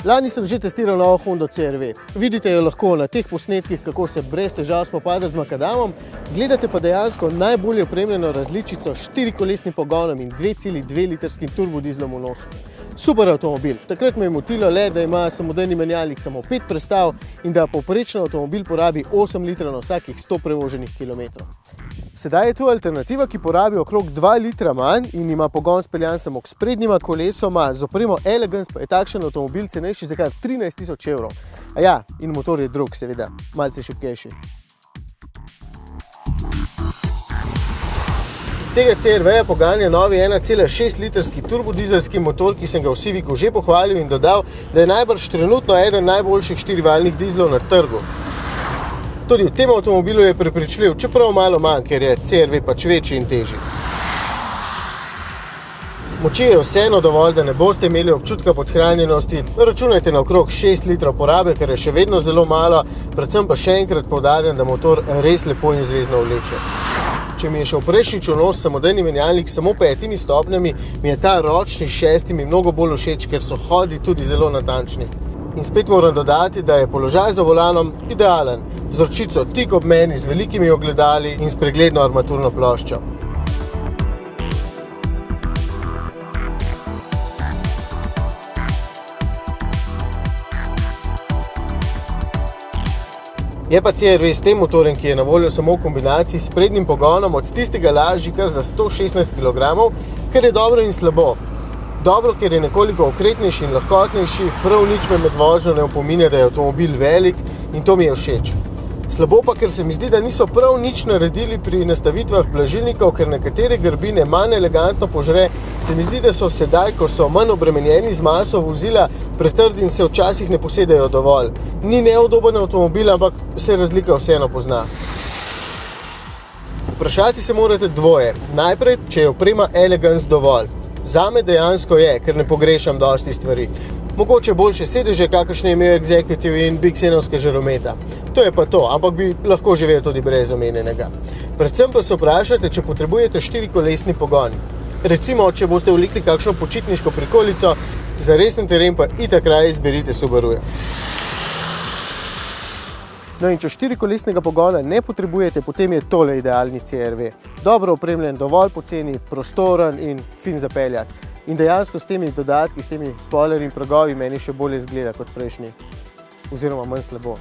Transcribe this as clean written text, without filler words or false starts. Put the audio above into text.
Lani sem že testiral novo Hondo CR-V. Vidite jo lahko na teh posnetkih, kako se brez težav spopada z makadamom. Gledate pa dejansko najbolje opremljeno različico s 4-kolesnim pogonom in 2,2 litrskim turbodizlom v nosu. Super avtomobil. Takrat me je motilo le, da ima samodejni menjalnik samo 5 prestav in da povprečno avtomobil porabi 8 litrov na vsakih 100 prevoženih kilometrov. Sedaj je tu alternativa, ki porabi okrog 2 litra manj in ima pogon speljan samo k sprednjima kolesoma. Z opremo Elegance pa je takšen avtomobil cenejši za kar 13 000 evrov. A ja, in motor je drug, seveda, malce šibkejši. Tega CR-V-ja poganja novi 1,6 litrski turbodizelski motor, ki sem ga v Civicu že pohvalil in dodal, da je najbrž trenutno eden najboljših 4-valjnih dizlov na trgu. Tudi v tem avtomobilu je prepričljiv, čeprav malo manj, ker je CR-V pač večji in težji. Moči je vseeno dovolj, da ne boste imeli občutka podhranjenosti. Računajte na okrog 6 litrov porabe, kar je še vedno zelo malo, predvsem pa še enkrat poudarjam, da motor res lepo in zvezno vleče. Če mi je šel prejšnjič v nos samodejni menjalnik samo 5 stopnjami, mi je ta ročni 6 mnogo bolj všeč, ker so hodi tudi zelo natančni. In spet moram dodati, da je položaj za volanom idealen, z ročico tik ob meni, z velikimi ogledali in s pregledno armaturno ploščo. Je pa CR-V s tem motorjem, ki je na voljo samo v kombinaciji s prednjim pogonom, od tistega lažji kar za 116 kg, kar je dobro in slabo. Dobro, ker je nekoliko okretnejši in lahkotnejši, prav nič me med vožnjo ne opominja, da je avtomobil velik in to mi je všeč. Slabo pa, ker se mi zdi, da niso prav nič naredili pri nastavitvah blažilnikov, ker nekatere grbine manj elegantno požre. Se mi zdi, da so sedaj, ko so manj obremenjeni z maso vozila, pretrdi in se včasih ne posedajo dovolj. Ni neudoben avtomobil, ampak se razlika vseeno pozna. Vprašati se morate dvoje. Najprej, če je oprema Elegance dovolj. Zame dejansko je, ker ne pogrešam dosti stvari. Mogoče boljše sedeže, kakršne je imel Executive in Big Senovska žarometa. To je pa to, ampak bi lahko živel tudi brez omenjenega. Predvsem pa se vprašate, če potrebujete 4-kolesni pogon. Recimo, če boste vlekli kakšno počitniško prikolico, za resen teren pa itak raje izberite Subaruja. No in če 4-kolesnega pogona ne potrebujete, potem je tole idealni CR-V. Dobro opremljen, dovolj poceni, prostoren in fin zapeljati. In dejansko s temi dodatki, s temi spoilerji in pragovi meni še bolje izgleda kot prejšnji. Oziroma manj slabo.